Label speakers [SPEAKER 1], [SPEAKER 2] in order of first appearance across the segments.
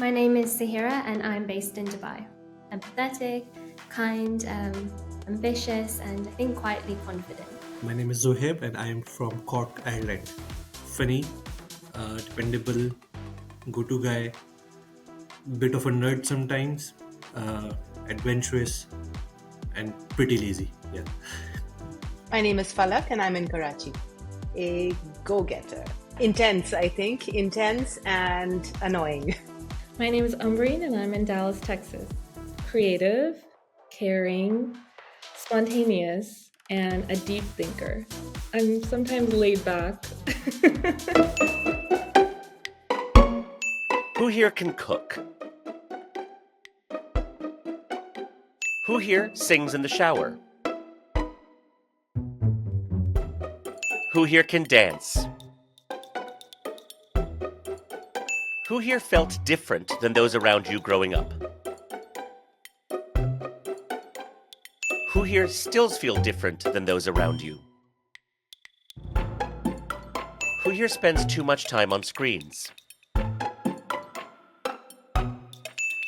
[SPEAKER 1] My name is Sahira and I'm based in Dubai. I'm pathetic, kind, ambitious, and I think quietly confident.
[SPEAKER 2] My name is Zohaib and I am from Cork, Ireland. Funny, dependable, go-to guy, bit of a nerd sometimes, adventurous, and pretty lazy. Yeah.
[SPEAKER 3] My name is Falak and I'm in Karachi. A go-getter. Intense, I think. Intense and annoying.
[SPEAKER 4] My name is Ambreen and I'm in Dallas, Texas. Creative, caring, spontaneous, and a deep thinker. I'm sometimes laid back.
[SPEAKER 5] Who here can cook? Who here sings in the shower? Who here can dance? Who here felt different than those around you growing up? Who here still feel different than those around you? Who here spends too much time on screens?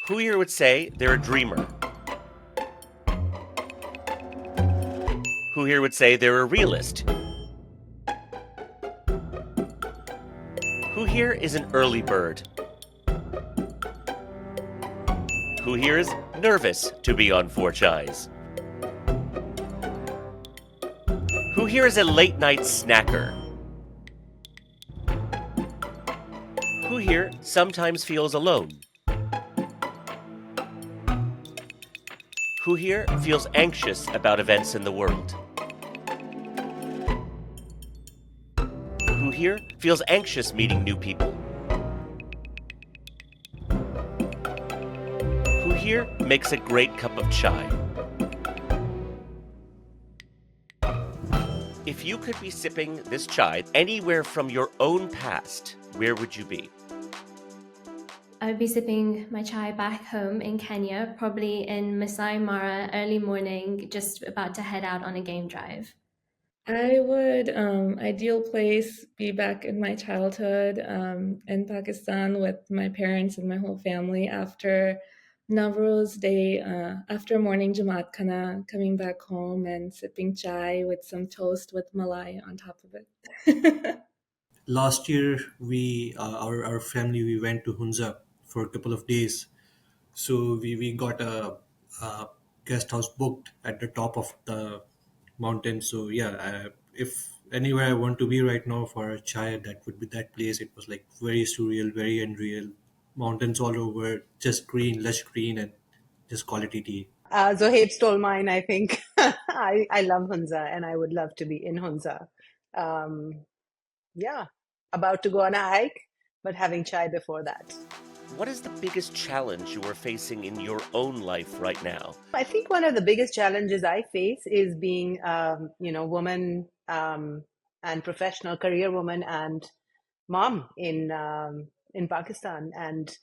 [SPEAKER 5] Who here would say they're a dreamer? Who here would say they're a realist? Who here is an early bird? Who here is nervous to be on Four Chies? Who here is a late night snacker? Who here sometimes feels alone? Who here feels anxious about events in the world? Who here feels anxious meeting new people? Who here makes a great cup of chai? If you could be sipping this chai anywhere from your own past, where would you be?
[SPEAKER 1] I would be sipping my chai back home in Kenya, probably in Masai Mara, early morning, just about to head out on a game drive.
[SPEAKER 4] I would, ideal place, be back in my childhood in Pakistan with my parents and my whole family after Nowruz Day, after morning Jamaat Khana, coming back home and sipping chai with some toast with malai on top of it.
[SPEAKER 2] Last year, our family we went to Hunza for a couple of days. So we got a guest house booked at the top of the mountain. So yeah, if anywhere I want to be right now for a chai, that would be that place. It was like very surreal, very unreal. Mountains all over, just green, lush green, and just quality tea.
[SPEAKER 3] Zohaib stole mine, I think. I love Hunza and I would love to be in Hunza. Yeah, about to go on a hike, but having chai before that.
[SPEAKER 5] What is the biggest challenge you are facing in your own life right now?
[SPEAKER 3] I think one of the biggest challenges I face is being, woman and professional career woman and mom in Pakistan, and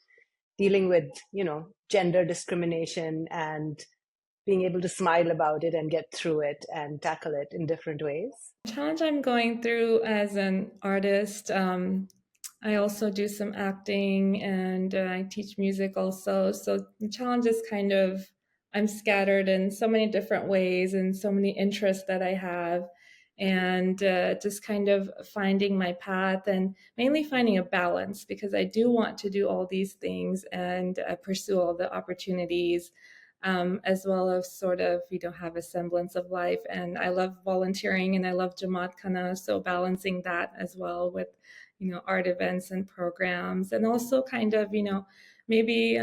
[SPEAKER 3] dealing with gender discrimination and being able to smile about it and get through it and tackle it in different ways.
[SPEAKER 4] Challenge I'm going through as an artist. I also do some acting and I teach music also. So the challenge is kind of I'm scattered in so many different ways and so many interests that I have, and just kind of finding my path and mainly finding a balance, because I do want to do all these things and pursue all the opportunities, as well as sort of, have a semblance of life. And I love volunteering and I love Jamaat Khana, so balancing that as well with, art events and programs, and also kind of, maybe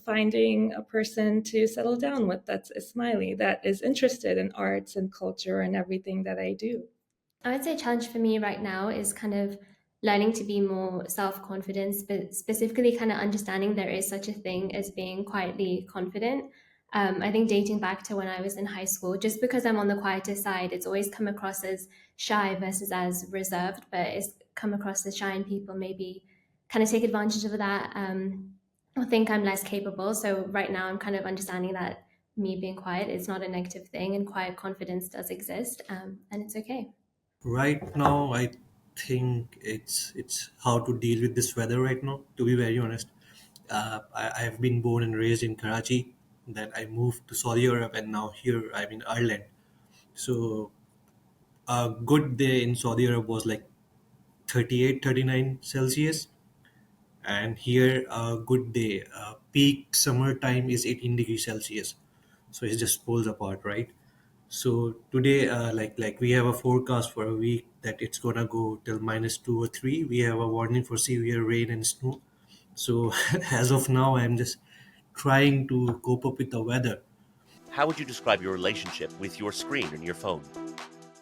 [SPEAKER 4] finding a person to settle down with that's Ismaili, that is interested in arts and culture and everything that I do.
[SPEAKER 1] I would say a challenge for me right now is kind of learning to be more self-confident, but specifically kind of understanding there is such a thing as being quietly confident. I think dating back to when I was in high school, just because I'm on the quieter side, it's always come across as shy versus as reserved, but it's come across as shy, and people maybe kind of take advantage of that, or think I'm less capable. So right now I'm kind of understanding that me being quiet is not a negative thing, and quiet confidence does exist, and it's okay.
[SPEAKER 2] Right now, I think it's how to deal with this weather right now. To be very honest, I have been born and raised in Karachi. Then I moved to Saudi Arabia, and now here I'm in Ireland. So a good day in Saudi Arabia was like 38, 39 Celsius, and here a good day, peak summer time is 18 degrees Celsius. So it's just poles apart, right? So today, like we have a forecast for a week that it's gonna go till -2 or 3. We have a warning for severe rain and snow. So as of now, I'm just trying to cope up with the weather.
[SPEAKER 5] How would you describe your relationship with your screen and your phone?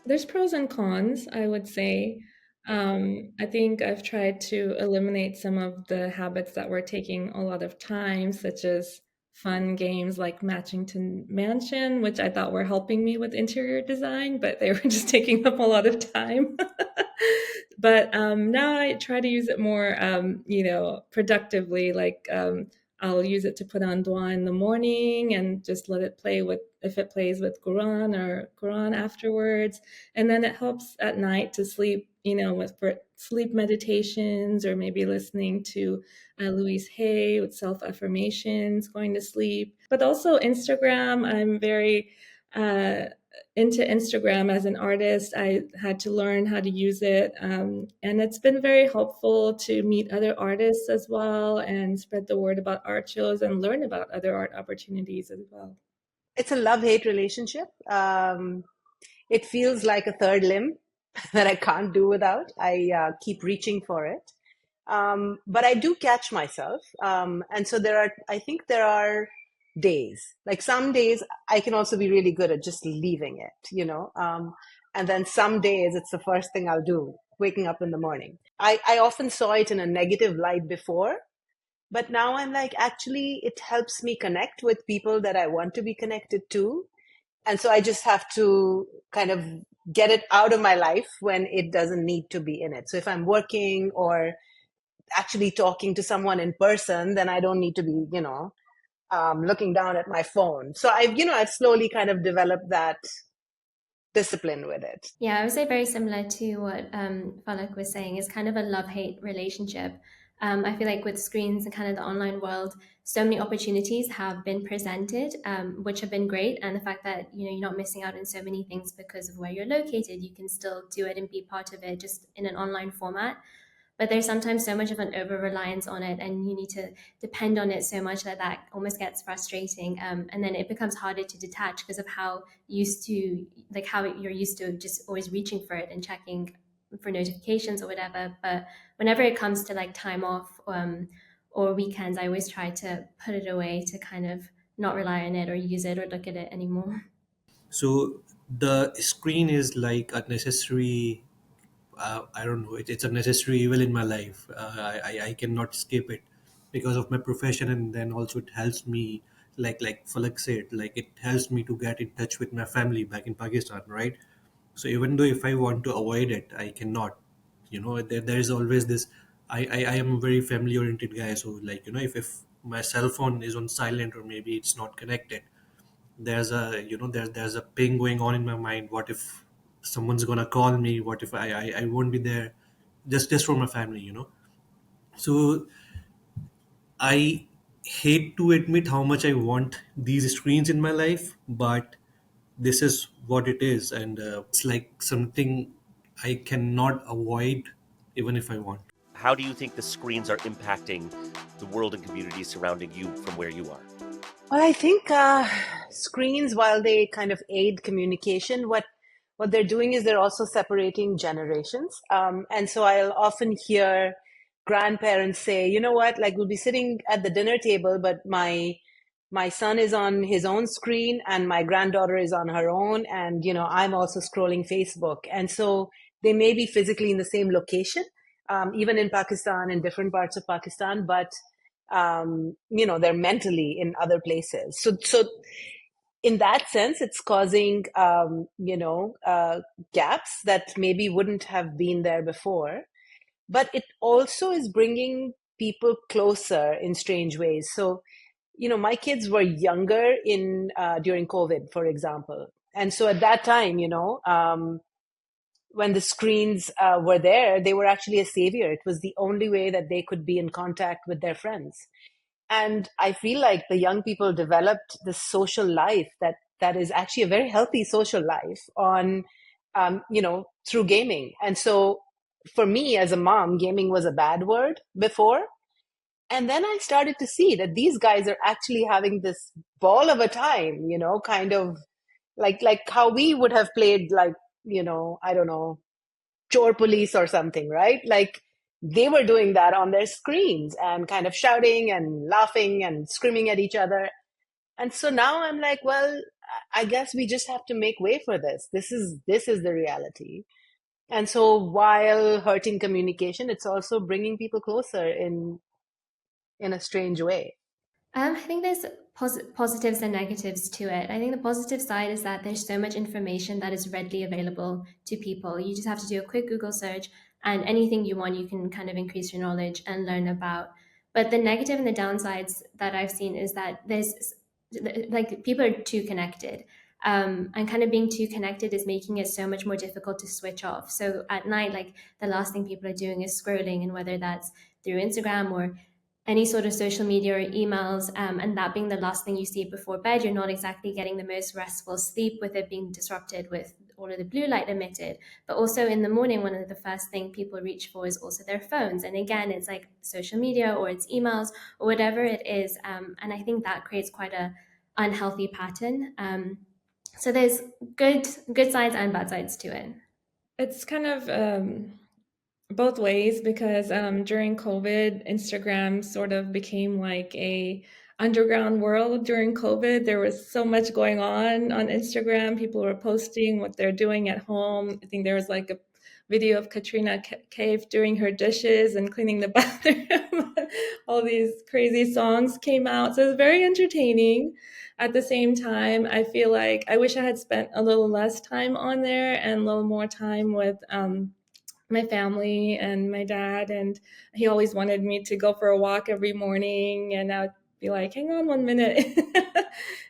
[SPEAKER 4] There's pros and cons, I would say. I think I've tried to eliminate some of the habits that were taking a lot of time, such as fun games like Matchington Mansion, which I thought were helping me with interior design, but they were just taking up a lot of time. But now I try to use it more, productively. Like I'll use it to put on dua in the morning and just let it play with, if it plays with Quran afterwards. And then it helps at night to sleep, with for sleep meditations, or maybe listening to Louise Hay with self affirmations, going to sleep. But also Instagram, I'm very into Instagram as an artist. I had to learn how to use it. And it's been very helpful to meet other artists as well and spread the word about art shows and learn about other art opportunities as well.
[SPEAKER 3] It's a love-hate relationship. It feels like a third limb that I can't do without. I keep reaching for it. But I do catch myself. And so I think there are days, like some days I can also be really good at just leaving it. And then some days it's the first thing I'll do, waking up in the morning. I often saw it in a negative light before, but now I'm like, actually, it helps me connect with people that I want to be connected to. And so I just have to kind of get it out of my life when it doesn't need to be in it. So if I'm working or actually talking to someone in person, then I don't need to be, looking down at my phone. So I've slowly kind of developed that discipline with it.
[SPEAKER 1] Yeah, I would say very similar to what Falak was saying. Is kind of a love-hate relationship. I feel like with screens and kind of the online world, so many opportunities have been presented, which have been great. And the fact that you're not missing out on so many things because of where you're located, you can still do it and be part of it just in an online format. But there's sometimes so much of an over reliance on it, and you need to depend on it so much that almost gets frustrating. And then it becomes harder to detach because of how how you're used to just always reaching for it and checking for notifications or whatever. But whenever it comes to like time off or weekends, I always try to put it away to kind of not rely on it or use it or look at it anymore.
[SPEAKER 2] So the screen is like a necessary, I don't know, it's a necessary evil in my life. I cannot escape it because of my profession, and then also it helps me, like Falak said, like it helps me to get in touch with my family back in Pakistan, right? So even though if I want to avoid it, I cannot. There is always this. I am a very family oriented guy, so like if my cell phone is on silent or maybe it's not connected, there's a there's a ping going on in my mind. What if someone's gonna call me? What if I won't be there, just for my family. So I hate to admit how much I want these screens in my life, but this is what it is, and it's like something I cannot avoid even if I want.
[SPEAKER 5] How do you think the screens are impacting the world and community surrounding you from where you are?
[SPEAKER 3] Well, I think screens, while they kind of aid communication, what they're doing is they're also separating generations. And so I'll often hear grandparents say, you know what, like we'll be sitting at the dinner table, but my son is on his own screen and my granddaughter is on her own, and I'm also scrolling Facebook. And so they may be physically in the same location, even in Pakistan, in different parts of Pakistan, but they're mentally in other places. So in that sense, it's causing gaps that maybe wouldn't have been there before. But it also is bringing people closer in strange ways. So my kids were younger in during COVID, for example, and so at that time, when the screens were there, they were actually a savior. It was the only way that they could be in contact with their friends. And I feel like the young people developed this social life that is actually a very healthy social life on, through gaming. And so for me as a mom, gaming was a bad word before. And then I started to see that these guys are actually having this ball of a time, kind of like how we would have played, like, I don't know, chore police or something, right? Like they were doing that on their screens and kind of shouting and laughing and screaming at each other. And so now I'm like, well, I guess we just have to make way for this. This is the reality. And so while hurting communication, it's also bringing people closer in a strange way.
[SPEAKER 1] I think there's positives and negatives to it. I think the positive side is that there's so much information that is readily available to people. You just have to do a quick Google search, and anything you want, you can kind of increase your knowledge and learn about. But the negative and the downsides that I've seen is that there's like people are too connected. And kind of being too connected is making it so much more difficult to switch off. So at night, like the last thing people are doing is scrolling, and whether that's through Instagram or any sort of social media or emails, and that being the last thing you see before bed, you're not exactly getting the most restful sleep, with it being disrupted with all of the blue light emitted. But also in the morning, one of the first thing people reach for is also their phones. And again, it's like social media or it's emails or whatever it is. And I think that creates quite a unhealthy pattern. So there's good sides and bad sides to it.
[SPEAKER 4] It's kind of both ways, because during COVID, Instagram sort of became like a underground world. During COVID, there was so much going on Instagram. People were posting what they're doing at home. I think there was like a video of Katrina Kaif doing her dishes and cleaning the bathroom. All these crazy songs came out. So it was very entertaining. At the same time, I feel like I wish I had spent a little less time on there and a little more time with my family and my dad. And he always wanted me to go for a walk every morning, and I would be like, hang on 1 minute.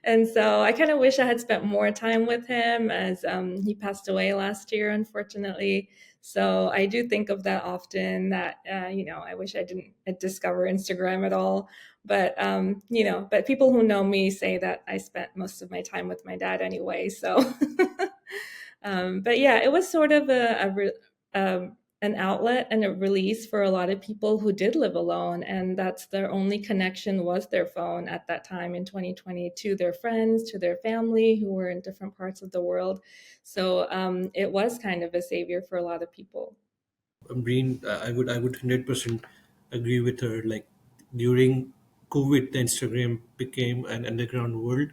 [SPEAKER 4] And so I kind of wish I had spent more time with him, as he passed away last year, unfortunately. So I do think of that often, that I wish I didn't discover Instagram at all. But but people who know me say that I spent most of my time with my dad anyway. So but yeah, it was sort of an outlet and a release for a lot of people who did live alone, and that's their only connection was their phone at that time in 2020, to their friends, to their family who were in different parts of the world. So it was kind of a savior for a lot of people.
[SPEAKER 2] Ambreen, I would 100% agree with her. Like during COVID, the Instagram became an underground world.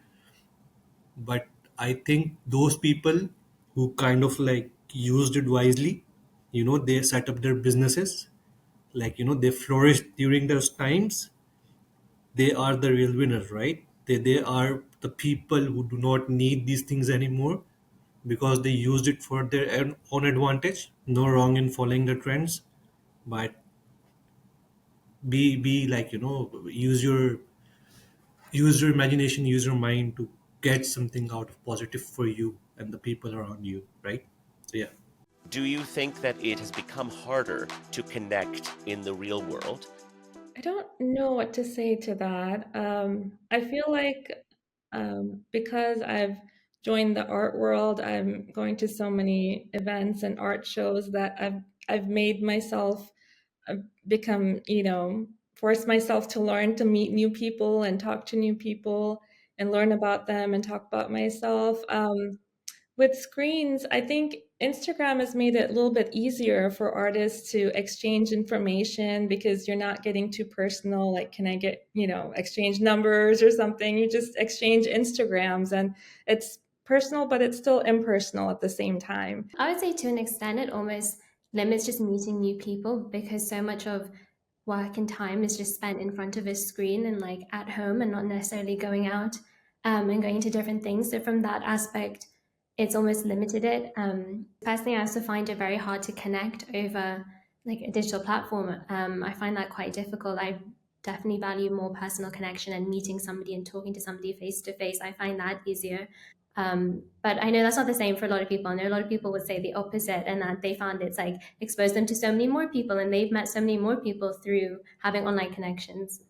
[SPEAKER 2] But I think those people who kind of like used it wisely, they set up their businesses, like they flourished during those times. They are the real winners, right? They are the people who do not need these things anymore, because they used it for their own advantage. No wrong in following the trends, but be like, use your imagination, use your mind to get something out of positive for you and the people around you, right? So yeah.
[SPEAKER 5] Do you think that it has become harder to connect in the real world?
[SPEAKER 4] I don't know what to say to that. I feel like because I've joined the art world, I'm going to so many events and art shows that I've made myself become, force myself to learn to meet new people and talk to new people and learn about them and talk about myself. With screens, I think Instagram has made it a little bit easier for artists to exchange information, because you're not getting too personal. Like, can I get, exchange numbers or something? You just exchange Instagrams, and it's personal, but it's still impersonal at the same time.
[SPEAKER 1] I would say to an extent it almost limits just meeting new people, because so much of work and time is just spent in front of a screen and like at home, and not necessarily going out and going to different things. So from that aspect, it's almost limited it. Personally, I also find it very hard to connect over like a digital platform. I find that quite difficult. I definitely value more personal connection and meeting somebody and talking to somebody face to face. I find that easier. But I know that's not the same for a lot of people. I know a lot of people would say the opposite, and that they found it's like exposed them to so many more people, and they've met so many more people through having online connections.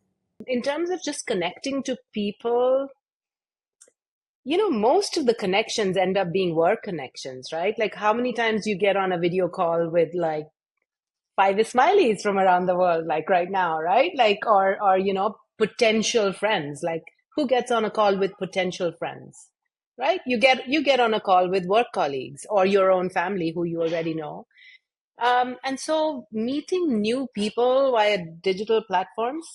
[SPEAKER 3] in terms of just connecting to people, most of the connections end up being work connections, right? Like how many times you get on a video call with like 5 Ismailis from around the world, like right now, right? Like, or potential friends. Like who gets on a call with potential friends, right? You get on a call with work colleagues or your own family who you already know. And so meeting new people via digital platforms,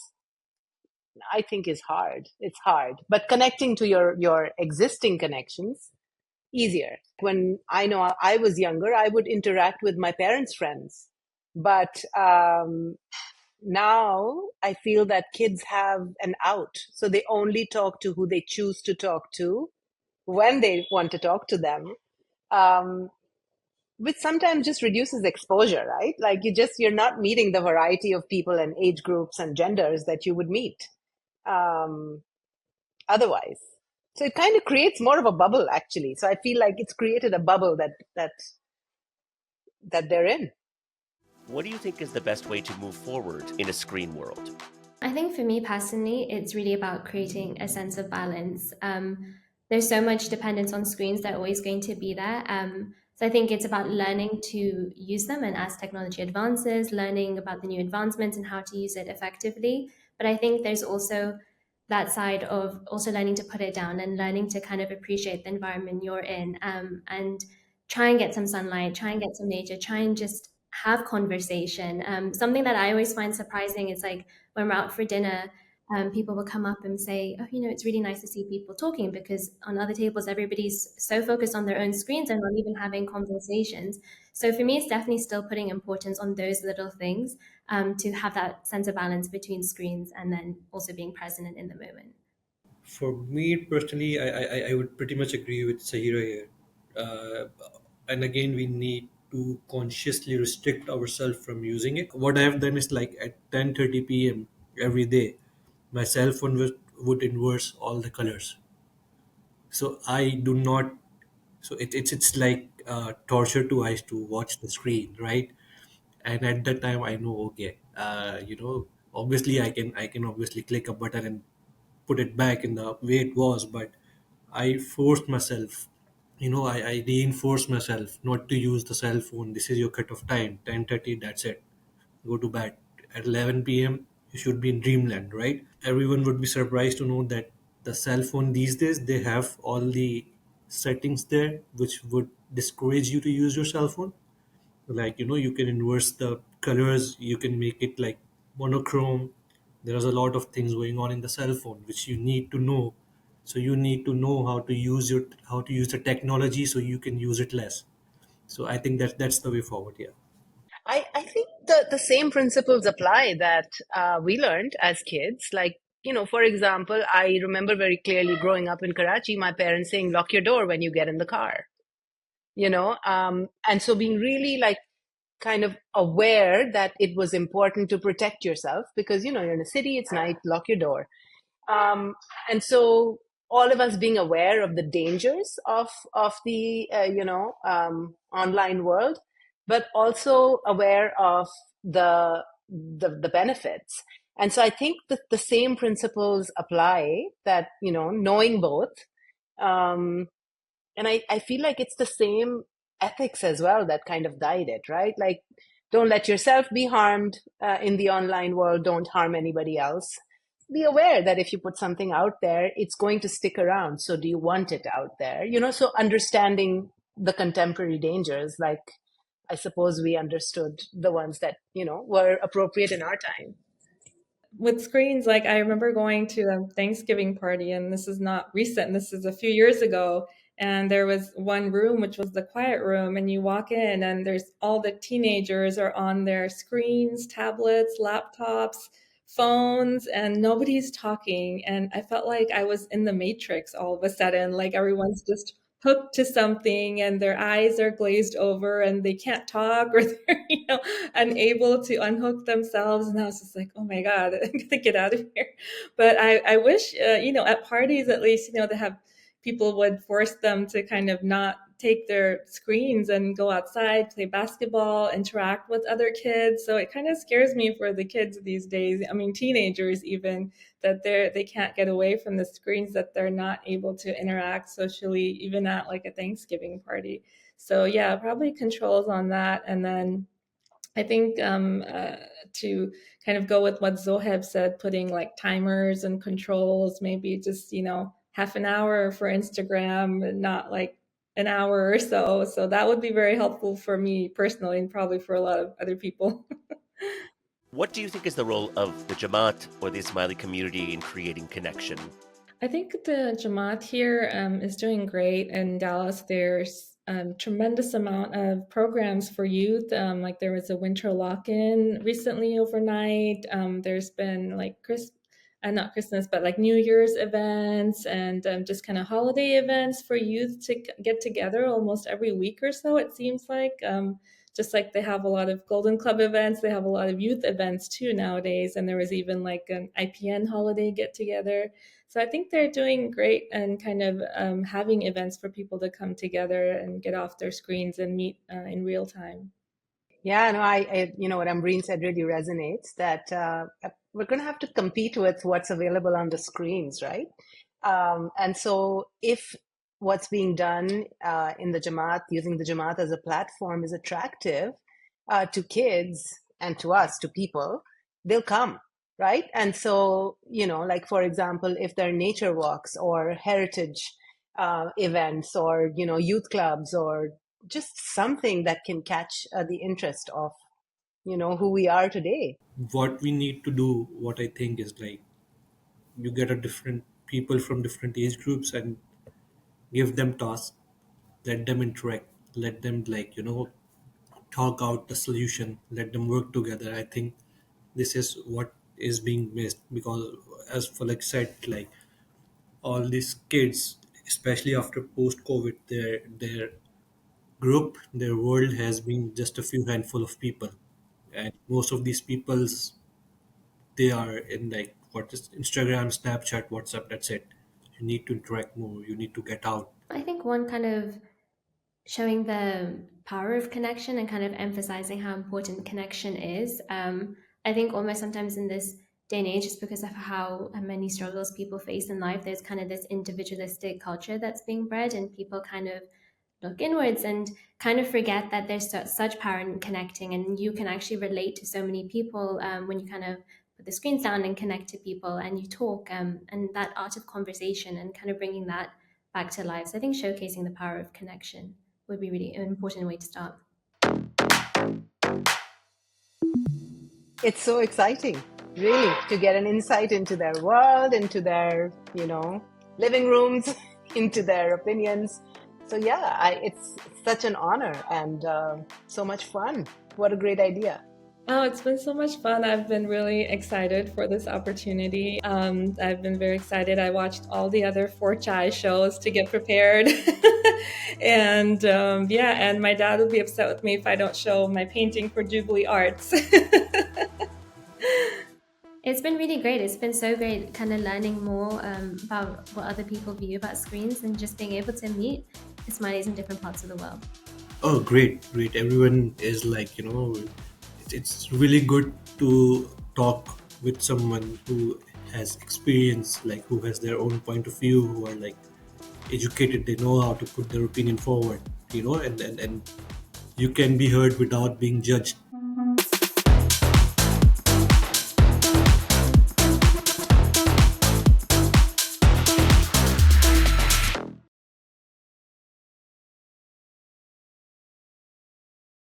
[SPEAKER 3] I think is hard. It's hard, but connecting to your existing connections, easier. When I was younger, I would interact with my parents' friends, but now I feel that kids have an out, so they only talk to who they choose to talk to when they want to talk to them. Which sometimes just reduces exposure, right? Like you're not meeting the variety of people and age groups and genders that you would meet otherwise. So it kind of creates more of a bubble, actually. So I feel like it's created a bubble that they're in.
[SPEAKER 5] What do you think is the best way to move forward in a screen world?
[SPEAKER 1] I think for me personally, it's really about creating a sense of balance. There's so much dependence on screens, they're always going to be there. So I think it's about learning to use them, and as technology advances, learning about the new advancements and how to use it effectively. But I think there's also that side of also learning to put it down and learning to kind of appreciate the environment you're in, and try and get some sunlight, try and get some nature, try and just have conversation. Something that I always find surprising is like when we're out for dinner, people will come up and say, "Oh, it's really nice to see people talking," because on other tables, everybody's so focused on their own screens and not even having conversations. So for me, it's definitely still putting importance on those little things, to have that sense of balance between screens and then also being present in the moment.
[SPEAKER 2] For me personally, I would pretty much agree with Sahira here. Uh, and again, we need to consciously restrict ourselves from using it. What I have done is like at 10:30 p.m. every day, my cell phone would inverse all the colors. So I do not. So it's like torture to eyes to watch the screen, right? And at that time, I know, okay, obviously I can obviously click a button and put it back in the way it was, but I forced myself, I reinforced myself not to use the cell phone. This is your cut off time, 10:30, that's it. Go to bed. At 11 p.m., you should be in dreamland, right? Everyone would be surprised to know that the cell phone these days, they have all the settings there which would discourage you to use your cell phone. Like, you can inverse the colors, you can make it like monochrome. There's a lot of things going on in the cell phone which you need to know. So you need to know how to use the technology so you can use it less. So I think that's the way forward. Yeah.
[SPEAKER 3] I think the same principles apply that we learned as kids. Like, for example, I remember very clearly growing up in Karachi, my parents saying, lock your door when you get in the car, and so being really like kind of aware that it was important to protect yourself because, you're in a city, it's night, lock your door. And so all of us being aware of the dangers of the online world, but also aware of the benefits. And so I think that the same principles apply, that knowing both, and I feel like it's the same ethics as well that kind of guide it, right? Like, don't let yourself be harmed in the online world, don't harm anybody else. Be aware that if you put something out there, it's going to stick around. So do you want it out there? So understanding the contemporary dangers, like I suppose we understood the ones that, were appropriate in our time.
[SPEAKER 4] With screens, like I remember going to a Thanksgiving party, and this is not recent, this is a few years ago, and there was one room which was the quiet room, and you walk in and there's all the teenagers are on their screens, tablets, laptops, phones, and nobody's talking. And I felt like I was in the Matrix all of a sudden, like everyone's just hooked to something and their eyes are glazed over and they can't talk, or they're unable to unhook themselves. And I was just like, oh my god, I'm gonna get out of here. But I wish at parties at least they have people would force them to kind of not take their screens and go outside, play basketball, interact with other kids. So it kind of scares me for the kids these days. I mean, teenagers even, that they can't get away from the screens, that they're not able to interact socially, even at like a Thanksgiving party. So yeah, probably controls on that. And then I think to kind of go with what Zohaib said, putting like timers and controls, maybe just, half an hour for Instagram, not like an hour or so. So that would be very helpful for me personally, and probably for a lot of other people.
[SPEAKER 5] What do you think is the role of the Jamaat or the Ismaili community in creating connection?
[SPEAKER 4] I think the Jamaat here is doing great in Dallas. There's tremendous amount of programs for youth. Like there was a winter lock-in recently overnight. There's been like not Christmas, but like New Year's events and just kind of holiday events for youth to get together almost every week or so, it seems like. Just like they have a lot of Golden Club events, they have a lot of youth events too nowadays. And there was even like an IPN holiday get together. So I think they're doing great and kind of having events for people to come together and get off their screens and meet in real time.
[SPEAKER 3] Yeah, no, what Ambreen said really resonates, that we're going to have to compete with what's available on the screens, right? And so if what's being done in the Jamaat, using the Jamaat as a platform, is attractive to kids and to us, to people, they'll come, right? And so, like, for example, if there are nature walks or heritage events or, youth clubs or just something that can catch the interest of, who we are today.
[SPEAKER 2] What we need to do, what I think is like, you get a different people from different age groups and give them tasks, let them interact, let them talk out the solution, let them work together. I think this is what is being missed, because as Falak said, like all these kids, especially after post COVID, their group, their world has been just a few handful of people, and most of these people's, they are in like what is Instagram, Snapchat, WhatsApp. That's it. You need to interact more. You need to get out.
[SPEAKER 1] I think one kind of showing the power of connection and kind of emphasizing how important connection is. I think almost sometimes in this day and age, just because of how many struggles people face in life, there's kind of this individualistic culture that's being bred, and people kind of look inwards and kind of forget that there's such power in connecting, and you can actually relate to so many people when you kind of put the screens down and connect to people and you talk, and that art of conversation and kind of bringing that back to life. So I think showcasing the power of connection would be really an important way to start.
[SPEAKER 3] It's so exciting, really, to get an insight into their world, into their, living rooms, into their opinions. So yeah, it's such an honor and so much fun. What a great idea.
[SPEAKER 4] Oh, it's been so much fun. I've been really excited for this opportunity. I've been very excited. I watched all the other 4Chai shows to get prepared. And and my dad will be upset with me if I don't show my painting for Jubilee Arts.
[SPEAKER 1] It's been really great. It's been so great kind of learning more about what other people view about screens and just being able to meet Ismailis in different parts of the world.
[SPEAKER 2] Oh, great. Everyone is like, it's really good to talk with someone who has experience, like who has their own point of view, who are like educated, they know how to put their opinion forward, and you can be heard without being judged.